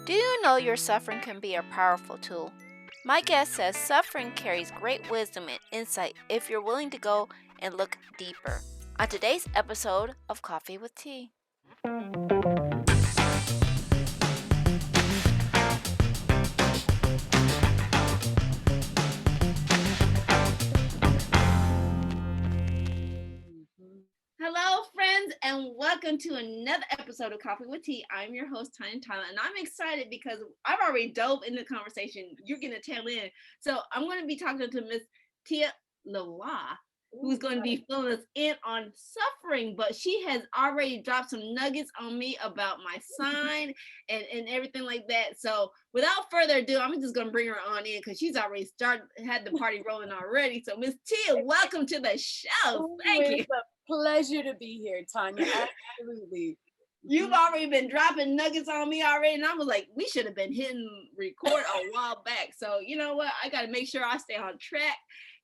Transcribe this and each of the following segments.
Do you know your suffering can be a powerful tool? My guest says suffering carries great wisdom and insight if you're willing to go and look deeper. On today's episode of Coffee with Tea. Hello, friends, and welcome to another episode of Coffee with Tea. I'm your host, Tonia and Tia, and I'm excited because I've already dove into the conversation. You're going to tail in. So I'm going to be talking to Miss Tia Lavoie, who's going to be filling us in on suffering, but she has already dropped some nuggets on me about my sign and everything like that. So without further ado, I'm just going to bring her on in because she's already had the party rolling already. So Miss Tia, welcome to the show. Thank you. Pleasure to be here, Tonia. Absolutely. You've already been dropping nuggets on me already, and I was like, we should have been hitting record a while back. So you know what? I got to make sure I stay on track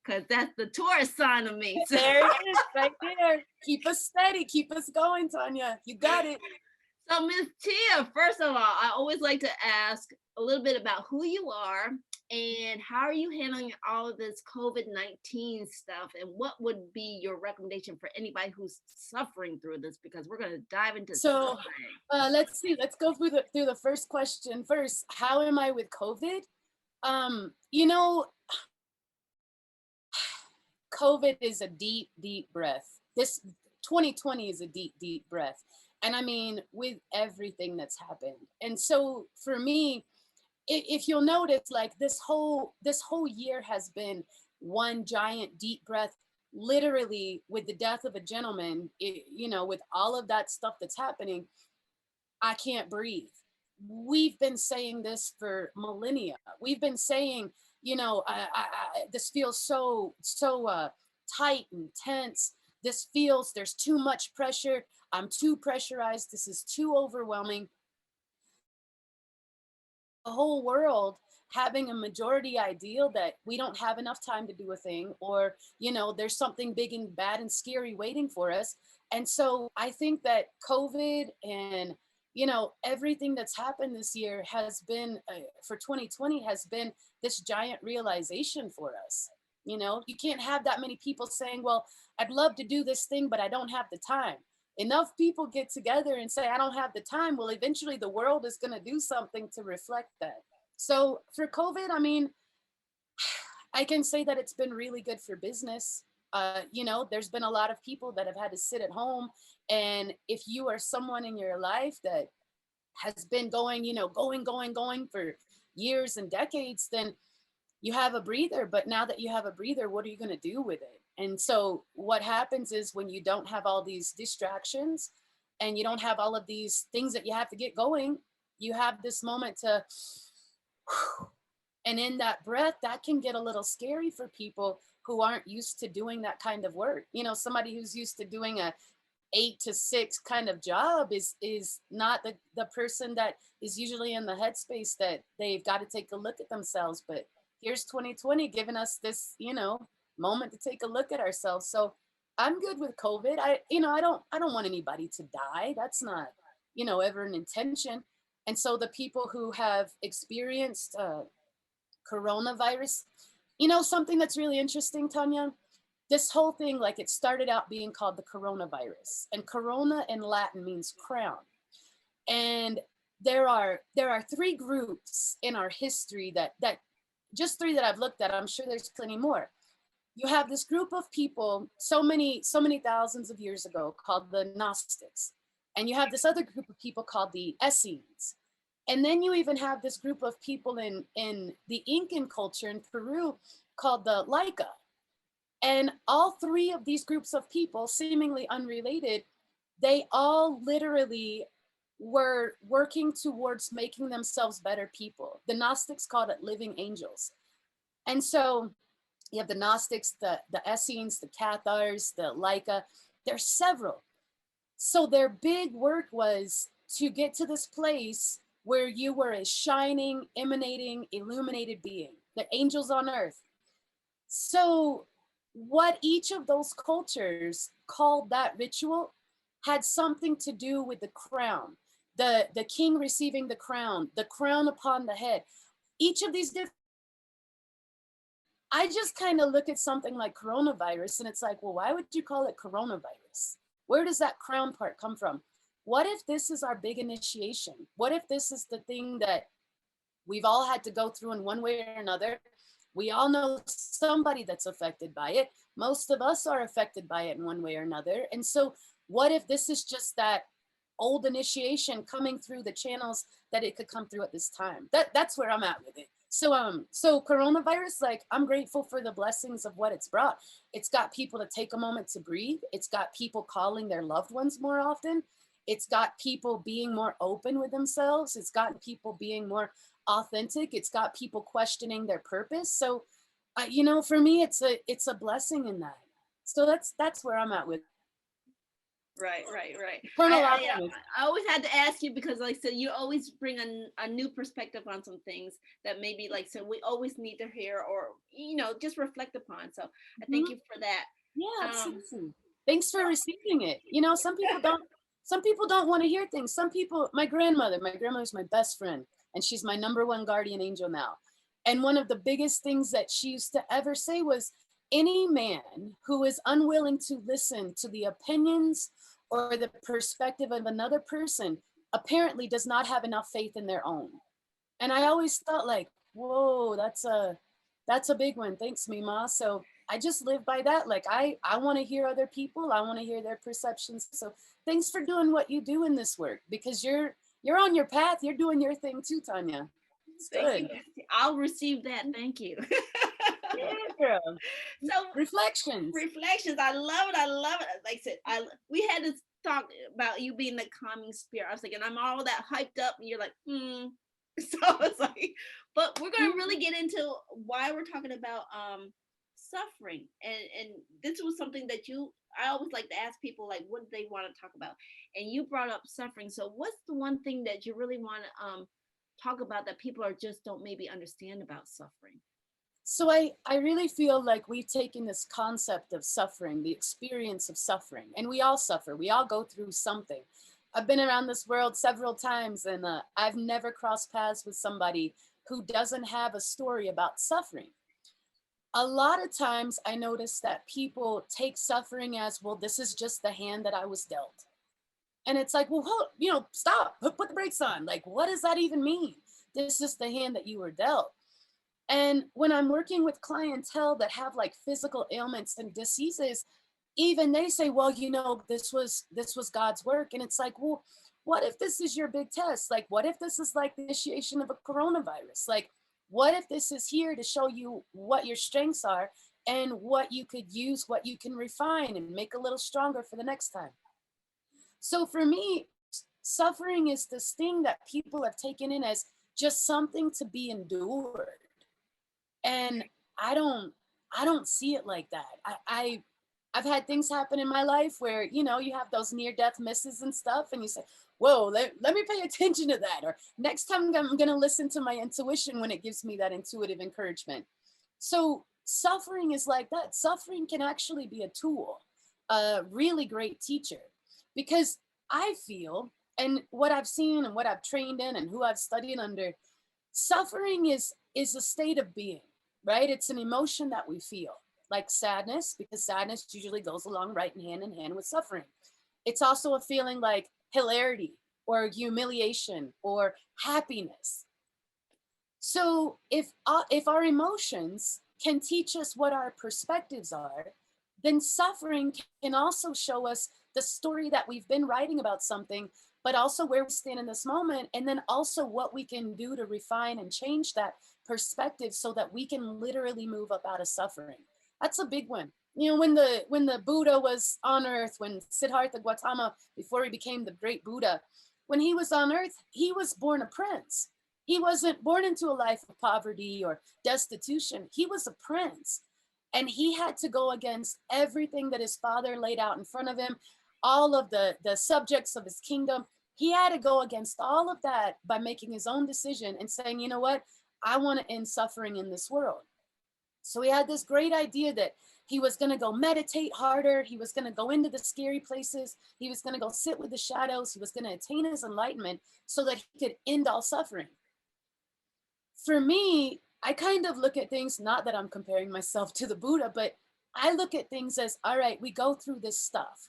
because that's the Taurus sign of me. So. There it is, right there. Keep us steady. Keep us going, Tonia. You got it. So Miss Tia, first of all, I always like to ask a little bit about who you are and how are you handling all of this COVID-19 stuff, and what would be your recommendation for anybody who's suffering through this, because we're going to dive into let's see. Let's go through the first question first. How am I with COVID? COVID is a deep, deep breath. This 2020 is a deep, deep breath. And I mean, with everything that's happened. And so for me, if you'll notice, like this whole year has been one giant deep breath. Literally, with the death of a gentleman, with all of that stuff that's happening, I can't breathe. We've been saying this for millennia. We've been saying, this feels so tight and tense. This feels, there's too much pressure. I'm too pressurized. This is too overwhelming. The whole world having a majority ideal that we don't have enough time to do a thing, or there's something big and bad and scary waiting for us. And so I think that COVID and everything that's happened this year has been for 2020 has been this giant realization for us. You can't have that many people saying, well, I'd love to do this thing, but I don't have the time. Enough people get together and say, I don't have the time. Well, eventually the world is going to do something to reflect that. So for COVID, I mean, I can say that it's been really good for business. There's been a lot of people that have had to sit at home. And if you are someone in your life that has been going for years and decades, then you have a breather. But now that you have a breather, what are you going to do with it? And so what happens is when you don't have all these distractions and you don't have all of these things that you have to get going, you have this moment to, and in that breath, that can get a little scary for people who aren't used to doing that kind of work. Somebody who's used to doing a 8 to 6 kind of job is not the person that is usually in the headspace that they've got to take a look at themselves. But here's 2020 giving us this, moment to take a look at ourselves. So I'm good with COVID. I don't want anybody to die. That's not, ever an intention. And so the people who have experienced coronavirus, something that's really interesting, Tonia, this whole thing, like it started out being called the coronavirus, and corona in Latin means crown. And there are 3 groups in our history that just 3 that I've looked at. I'm sure there's plenty more. You have this group of people so many thousands of years ago called the Gnostics. And you have this other group of people called the Essenes. And then you even have this group of people in the Incan culture in Peru called the Laika. And all 3 of these groups of people, seemingly unrelated, they all literally were working towards making themselves better people. The Gnostics called it living angels. And so you have the Gnostics, the Essenes, the Cathars, the Laika. There's several. So their big work was to get to this place where you were a shining, emanating, illuminated being, the angels on earth. So what each of those cultures called that ritual had something to do with the crown. the king receiving the crown upon the head. Each of these different, I just kind of look at something like coronavirus and it's like, well, why would you call it coronavirus? Where does that crown part come from? What if this is our big initiation? What if this is the thing that we've all had to go through in one way or another? We all know somebody that's affected by it. Most of us are affected by it in one way or another. And so what if this is just that old initiation coming through the channels that it could come through at this time? That's where I'm at with it. So coronavirus, like, I'm grateful for the blessings of what it's brought. It's got people to take a moment to breathe. It's got people calling their loved ones more often. It's got people being more open with themselves. It's gotten people being more authentic. It's got people questioning their purpose. So, for me, it's a blessing in that. So that's where I'm at with. Right. I I always had to ask you because, like I said, you always bring a new perspective on some things that maybe, like, so we always need to hear or just reflect upon. So I thank you for that. Yeah, absolutely. Thanks for receiving it. Some people don't want to hear things. Some people, my grandmother's my best friend, and she's my number one guardian angel now. And one of the biggest things that she used to ever say was, any man who is unwilling to listen to the opinions or the perspective of another person apparently does not have enough faith in their own. And I always thought, like, whoa, that's a big one. Thanks, Mima. So I just live by that. Like, I want to hear other people. I want to hear their perceptions. So thanks for doing what you do in this work, because you're on your path. You're doing your thing too, Tonia. It's good. I'll receive that. Thank you. Yeah, girl. So reflections. I love it. Like I said, we had this talk about you being the calming spirit. I was like, and I'm all that hyped up, and you're like, So it's like, but we're gonna really get into why we're talking about suffering, and this was something that I always like to ask people, like, what do they want to talk about? And you brought up suffering. So what's the one thing that you really want to talk about that people are just don't maybe understand about suffering? So I really feel like we've taken this concept of suffering, the experience of suffering, and we all suffer. We all go through something. I've been around this world several times, and I've never crossed paths with somebody who doesn't have a story about suffering. A lot of times I notice that people take suffering as, well, this is just the hand that I was dealt. And it's like, well, stop, put the brakes on. Like, what does that even mean? This is the hand that you were dealt. And when I'm working with clientele that have like physical ailments and diseases, even they say, well, this was God's work. And it's like, well, what if this is your big test? Like, what if this is like the initiation of a coronavirus? Like, what if this is here to show you what your strengths are and what you could use, what you can refine and make a little stronger for the next time? So for me, suffering is this thing that people have taken in as just something to be endured. And I don't see it like that. I've had things happen in my life where, you have those near-death misses and stuff, and you say, whoa, let me pay attention to that. Or next time I'm going to listen to my intuition when it gives me that intuitive encouragement. So suffering is like that. Suffering can actually be a tool, a really great teacher, because I feel, and what I've seen and what I've trained in and who I've studied under, suffering is a state of being, right? It's an emotion that we feel, like sadness, because sadness usually goes along right in hand with suffering. It's also a feeling like hilarity or humiliation or happiness. So if our emotions can teach us what our perspectives are, then suffering can also show us the story that we've been writing about something, but also where we stand in this moment, and then also what we can do to refine and change that perspective so that we can literally move up out of suffering. That's a big one. When the Buddha was on earth, when Siddhartha Gautama, before he became the great Buddha, when he was on earth, he was born a prince. He wasn't born into a life of poverty or destitution. He was a prince. And he had to go against everything that his father laid out in front of him, all of the subjects of his kingdom. He had to go against all of that by making his own decision and saying, you know what, I want to end suffering in this world. So he had this great idea that He was going to go meditate harder. He was going to go into the scary places. He was going to go sit with the shadows. He was going to attain his enlightenment so that he could end all suffering. For me, I kind of look at things, not that I'm comparing myself to the Buddha, but I look at things as, all right, we go through this stuff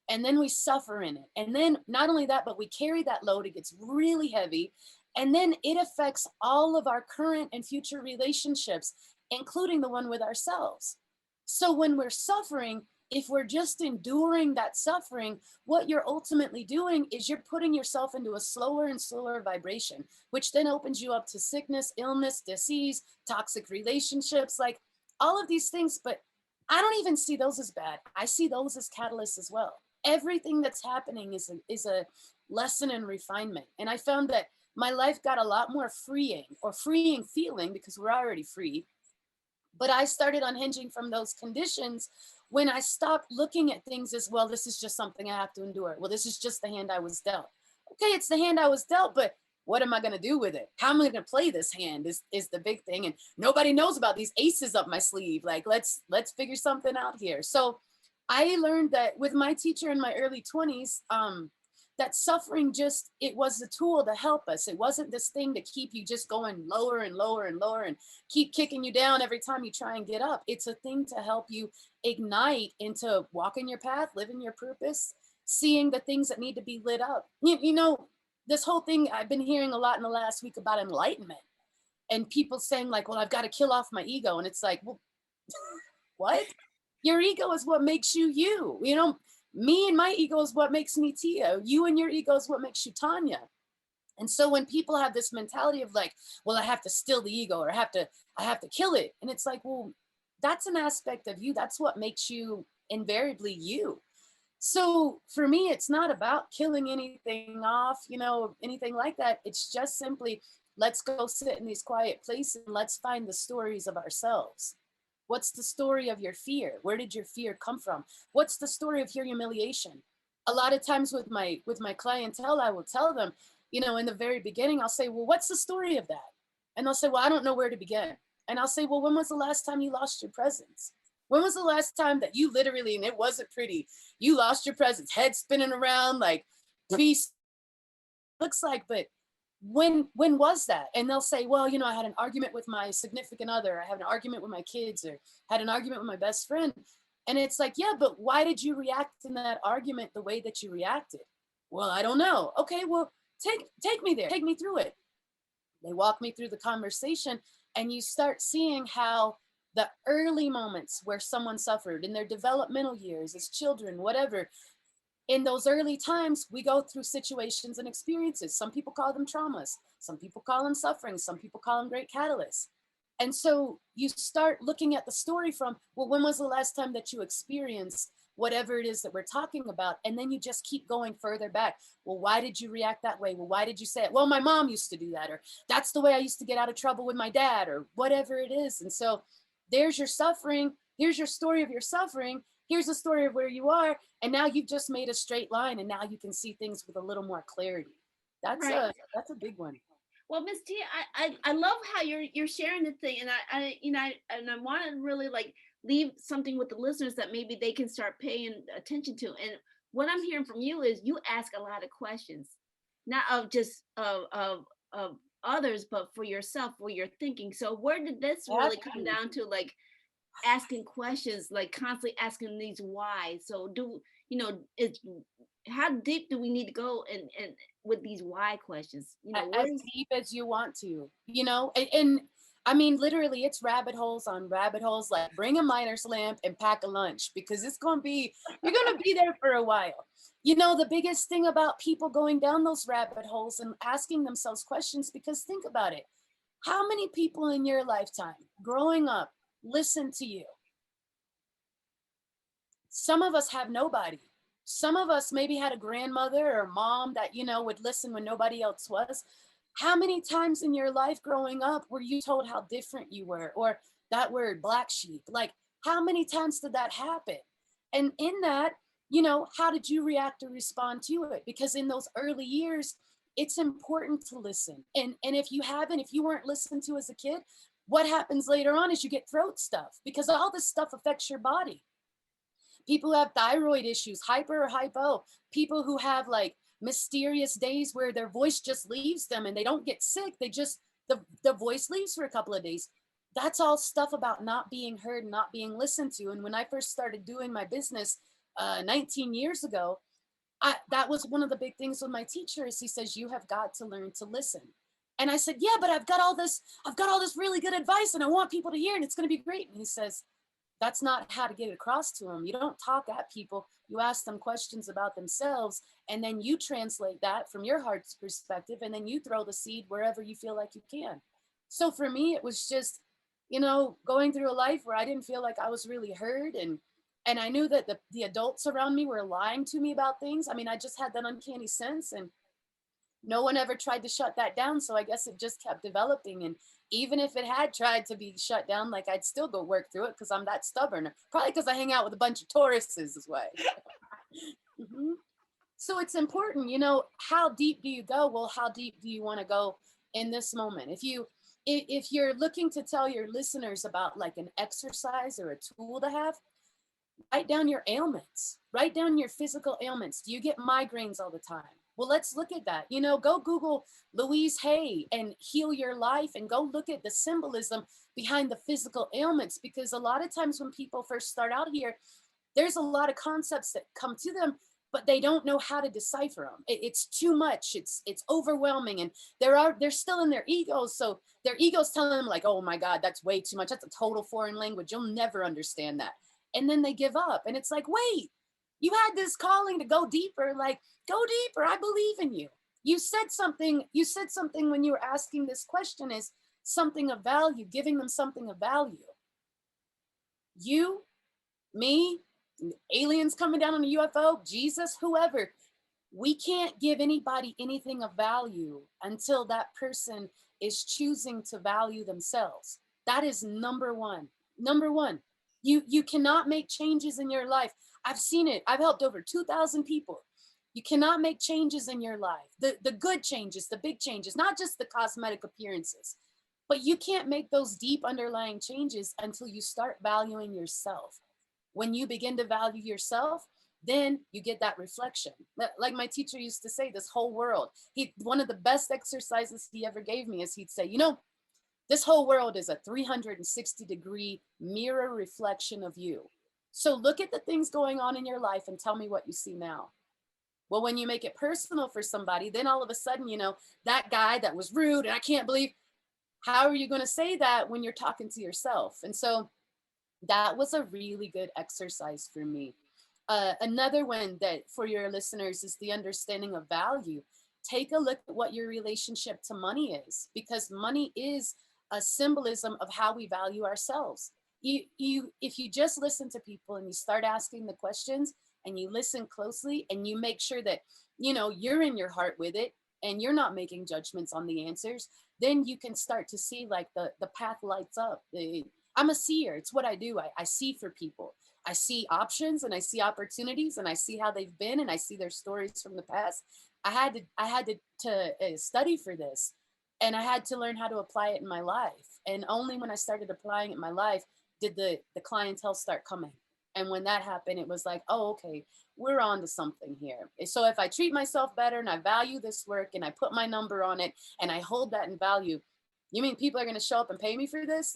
and then we suffer in it. And then not only that, but we carry that load, it gets really heavy. And then it affects all of our current and future relationships, including the one with ourselves. So when we're suffering, if we're just enduring that suffering, what you're ultimately doing is you're putting yourself into a slower and slower vibration, which then opens you up to sickness, illness, disease, toxic relationships, like all of these things. But I don't even see those as bad. I see those as catalysts as well. Everything that's happening is a lesson in refinement. And I found that my life got a lot more freeing feeling because we're already free. But I started unhinging from those conditions when I stopped looking at things as, well, this is just something I have to endure. Well, this is just the hand I was dealt. Okay, it's the hand I was dealt, but what am I going to do with it? How am I going to play this hand is the big thing. And nobody knows about these aces up my sleeve. Like, let's figure something out here. So I learned that with my teacher in my early 20s, that suffering just, it was a tool to help us. It wasn't this thing to keep you just going lower and lower and lower and keep kicking you down every time you try and get up. It's a thing to help you ignite into walking your path, living your purpose, seeing the things that need to be lit up. You know, this whole thing I've been hearing a lot in the last week about enlightenment and people saying like, well, I've got to kill off my ego. And it's like, well, what? Your ego is what makes you you. You know, me and my ego is what makes me Tia. You and your ego is what makes you Tonia. And so when people have this mentality of like, well, I have to still the ego or I have to kill it. And it's like, well, that's an aspect of you. That's what makes you invariably you. So for me, it's not about killing anything off, you know, anything like that. It's just simply, let's go sit in these quiet places and let's find the stories of ourselves. What's the story of your fear? Where did your fear come from? What's the story of your humiliation? A lot of times with my clientele, I will tell them, you know, in the very beginning, I'll say, well, what's the story of that? And they'll say, well, I don't know where to begin. And I'll say, well, when was the last time you lost your presence? When was the last time that you literally, and it wasn't pretty, you lost your presence, head spinning around like peace looks like, but when was that? And they'll say, well, you know, I had an argument with my significant other, I had an argument with my kids, or had an argument with my best friend. And it's like, yeah, but why did you react in that argument the way that you reacted? Well, I don't know. Okay, well, take me there, take me through it. They walk me through the conversation, and you start seeing how the early moments where someone suffered in their developmental years as children, whatever, in those early times, we go through situations and experiences. Some people call them traumas. Some people call them suffering. Some people call them great catalysts. And so you start looking at the story from, well, when was the last time that you experienced whatever it is that we're talking about? And then you just keep going further back. Well, why did you react that way? Well, why did you say it? Well, my mom used to do that, or that's the way I used to get out of trouble with my dad, or whatever it is. And so there's your suffering. Here's your story of your suffering. Here's the story of where you are. And now you've just made a straight line, and now you can see things with a little more clarity. That's a big one. Well, Miss Tia, I love how you're sharing the thing, and I want to really like leave something with the listeners that maybe they can start paying attention to. And what I'm hearing from you is you ask a lot of questions, not of just of others, but for yourself, for your thinking. So where did this really come down to, like asking questions, like constantly asking these why? So do you know it's how deep do we need to go and with these why questions? You know, as deep as you want to, you know, and I mean, literally it's rabbit holes on rabbit holes, like bring a miner's lamp and pack a lunch, because it's going to be, you're going to be there for a while. You know, the biggest thing about people going down those rabbit holes and asking themselves questions, because think about it. How many people in your lifetime growing up listened to you? Some of us have nobody. Some of us maybe had a grandmother or mom that, you know, would listen when nobody else was. How many times in your life growing up were you told how different you were? Or that word, black sheep, like how many times did that happen? And in that, you know, how did you react or respond to it? Because in those early years, it's important to listen. And if you weren't listened to as a kid, what happens later on is you get throat stuff, because all this stuff affects your body. People who have thyroid issues, hyper or hypo, people who have like mysterious days where their voice just leaves them and they don't get sick. They just, the voice leaves for a couple of days. That's all stuff about not being heard, not being listened to. And when I first started doing my business 19 years ago, that was one of the big things with my teacher is he says, you have got to learn to listen. And I said, yeah, but I've got all this really good advice and I want people to hear and it's going to be great. And he says, that's not how to get it across to them. You don't talk at people. You ask them questions about themselves, and then you translate that from your heart's perspective, and then you throw the seed wherever you feel like you can. So for me, it was just, going through a life where I didn't feel like I was really heard, and I knew that the adults around me were lying to me about things. I mean, I just had that uncanny sense, and no one ever tried to shut that down. So I guess it just kept developing. And even if it had tried to be shut down, like I'd still go work through it because I'm that stubborn. Probably because I hang out with a bunch of Tauruses as well. Mm-hmm. So it's important, how deep do you go? Well, how deep do you want to go in this moment? If you're looking to tell your listeners about like an exercise or a tool to have, write down your ailments, write down your physical ailments. Do you get migraines all the time? Well, let's look at that. Go Google Louise Hay and Heal Your Life and go look at the symbolism behind the physical ailments, because a lot of times when people first start out here, there's a lot of concepts that come to them, but they don't know how to decipher them. It's too much. It's overwhelming. And they're still in their egos. So their egos telling them like, oh my God, that's way too much. That's a total foreign language. You'll never understand that. And then they give up. And it's like, wait, you had this calling to go deeper. Like, go deeper. I believe in you. You said something when you were asking this question is something of value, giving them something of value. You, me, aliens coming down on a UFO, Jesus, whoever, we can't give anybody anything of value until that person is choosing to value themselves. That is number one. Number one. You cannot make changes in your life. I've seen it. I've helped over 2,000 people. You cannot make changes in your life. The good changes, the big changes, not just the cosmetic appearances, but you can't make those deep underlying changes until you start valuing yourself. When you begin to value yourself, then you get that reflection. Like my teacher used to say, this whole world, one of the best exercises he ever gave me is he'd say, this whole world is a 360-degree mirror reflection of you. So look at the things going on in your life and tell me what you see now. Well, when you make it personal for somebody, then all of a sudden, that guy that was rude and I can't believe, how are you going to say that when you're talking to yourself? And so that was a really good exercise for me. Another one that for your listeners is the understanding of value. Take a look at what your relationship to money is, because money is a symbolism of how we value ourselves. If you just listen to people and you start asking the questions and you listen closely and you make sure that, you're in your heart with it and you're not making judgments on the answers, then you can start to see like the path lights up. I'm a seer. It's what I do. I see for people. I see options and I see opportunities and I see how they've been and I see their stories from the past. I had to study for this. And I had to learn how to apply it in my life. And only when I started applying it in my life did the clientele start coming. And when that happened, it was like, oh, okay, we're on to something here. So if I treat myself better and I value this work and I put my number on it and I hold that in value, you mean people are going to show up and pay me for this?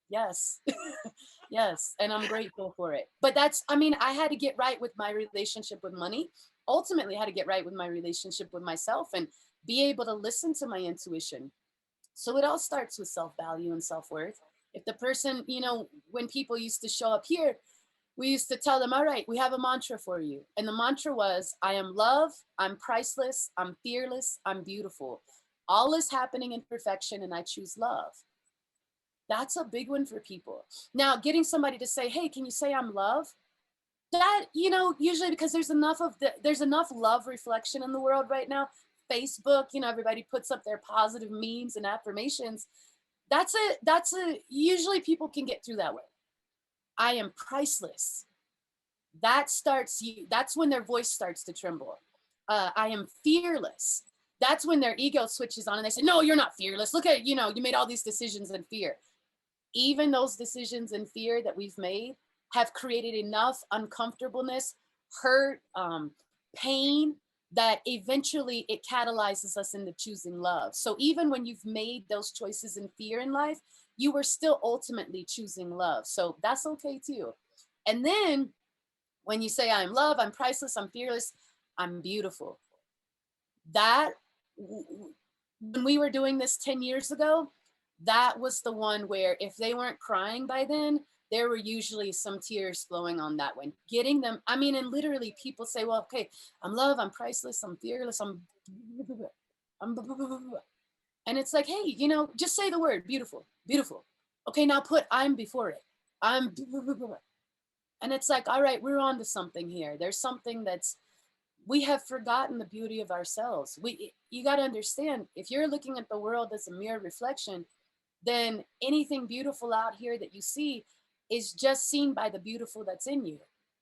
Yes. Yes. And I'm grateful for it. But I had to get right with my relationship with money. Ultimately, I had to get right with my relationship with myself and be able to listen to my intuition. So it all starts with self-value and self-worth. If the person, when people used to show up here, we used to tell them, all right, we have a mantra for you. And the mantra was, I am love, I'm priceless, I'm fearless, I'm beautiful. All is happening in perfection and I choose love. That's a big one for people. Now, getting somebody to say, hey, can you say I'm love? That, usually because there's enough love reflection in the world right now. Facebook, everybody puts up their positive memes and affirmations. Usually people can get through that way. I am priceless. That's when their voice starts to tremble. I am fearless. That's when their ego switches on and they say, no, you're not fearless. Look at, you made all these decisions in fear. even those decisions and fear that we've made have created enough uncomfortableness, hurt, pain, that eventually it catalyzes us into choosing love. So even when you've made those choices in fear in life, you were still ultimately choosing love. So that's okay too. And then when you say, I'm love, I'm priceless, I'm fearless, I'm beautiful. That, when we were doing this 10 years ago, that was the one where if they weren't crying by then, there were usually some tears flowing on that one. Getting them, I mean, and literally people say, well, okay, I'm love, I'm priceless, I'm fearless, I'm and it's like, hey, you know, just say the word beautiful, beautiful. Okay, now put I'm before it. I'm and it's like, all right, we're on to something here. There's something that's, we have forgotten the beauty of ourselves. You got to understand, if you're looking at the world as a mere reflection, then anything beautiful out here that you see is just seen by the beautiful that's in you.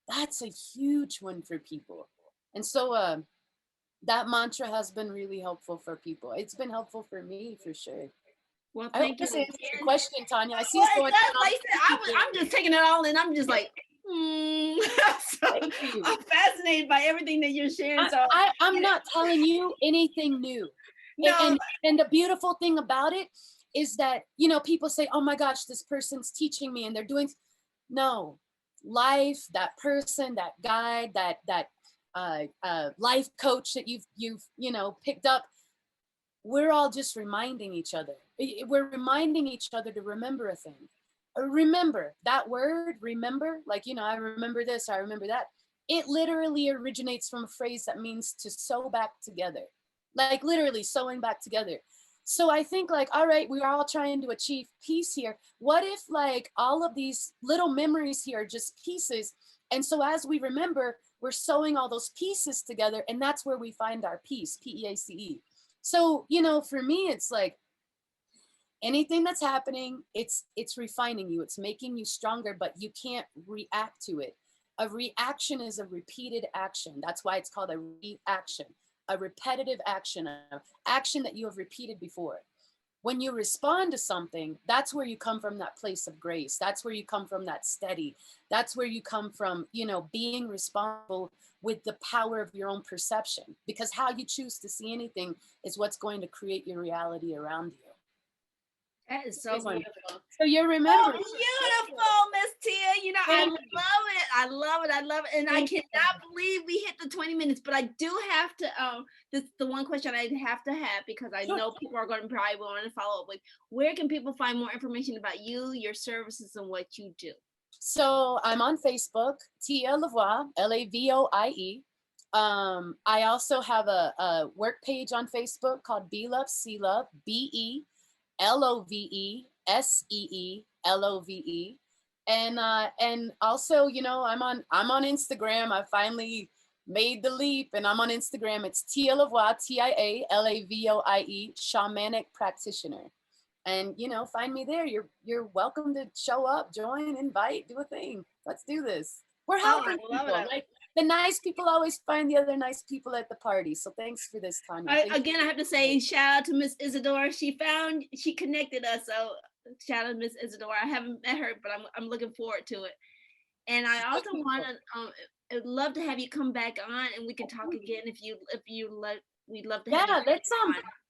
That's a huge one for people. And so that mantra has been really helpful for people. It's been helpful for me for sure. Well, I hope thank you this answers again. your question, Tonia. I see Well, it's it going does. on. Like I said, I'm just taking it all in. I'm just like, so Thank you. I'm fascinated by everything that you're sharing. So I'm not telling you anything new. no, And the beautiful thing about it is that, you know, people say, oh my gosh, this person's teaching me and they're doing, no, life, that person, that guide, that life coach that you've, you know, picked up, we're all just reminding each other. We're reminding each other to remember a thing. Remember, that word, remember, like, you know, I remember this, I remember that. It literally originates from a phrase that means to sew back together, like literally sewing back together. So I think like, all right, we're all trying to achieve peace here. What if like all of these little memories here are just pieces? And so as we remember, we're sewing all those pieces together, and that's where we find our peace, P-E-A-C-E. So, you know, for me, it's like anything that's happening, it's refining you, it's making you stronger, but you can't react to it. A reaction is a repeated action. That's why it's called a reaction, a repetitive action, an action that you have repeated before. When you respond to something, that's where you come from, that place of grace. That's where you come from, that steady. That's where you come from, you know, being responsible with the power of your own perception, because how you choose to see anything is what's going to create your reality around you. that is so beautiful. So you Oh, remember. beautiful, Miss Tia. You know, I love it. I love it. I love it. And I cannot believe we hit the 20 minutes, but I do have to, this is the one question I have to have, because I know people are going to probably want to follow up with, where can people find more information about you, your services, and what you do? So I'm on Facebook, Tia Lavoie, Lavoie. I also have a work page on Facebook called Be Love, See Love, BeLoveSeelove. And also, you know, I'm on Instagram. I finally made the leap, and I'm on Instagram. It's Tia Lavoie, TIALAVOIE, Shamanic Practitioner. And, you know, find me there. You're welcome to show up, join, invite, do a thing. Let's do this. We're helping people. Like, the nice people always find the other nice people at the party. So thanks for this, Tonia. Again, I have to say, shout out to Miss Isadora. She connected us. So shout out to Miss Isadora. I haven't met her, but I'm looking forward to it. And I also want to, I'd love to have you come back on, and we can talk again if you let. We'd love to have you. Let's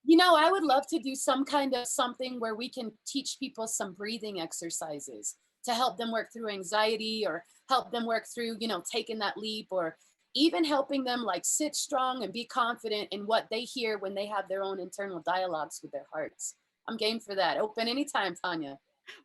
you know, I would love to do some kind of something where we can teach people some breathing exercises to help them work through anxiety, or help them work through, you know, taking that leap, or even helping them like sit strong and be confident in what they hear when they have their own internal dialogues with their hearts. I'm game for that. Open anytime, Tonia.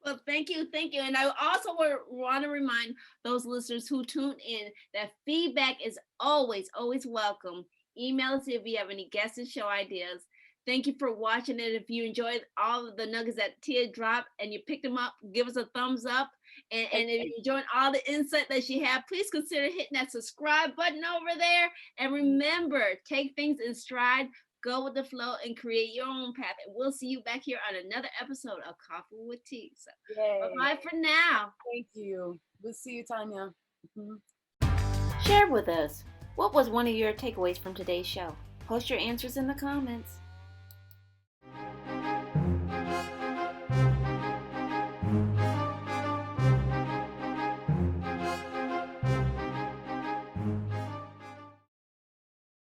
Well, thank you. And I also want to remind those listeners who tune in that feedback is always welcome. Email us if you have any guest and show ideas. Thank you for watching it. If you enjoyed all of the nuggets that Tia dropped and you picked them up, give us a thumbs up. And if you enjoyed all the insight that she had, please consider hitting that subscribe button over there. And remember, take things in stride, go with the flow, and create your own path. And we'll see you back here on another episode of Coffee with Tea. So bye for now. Thank you. We'll see you, Tonia. Share with us, what was one of your takeaways from today's show? Post your answers in the comments.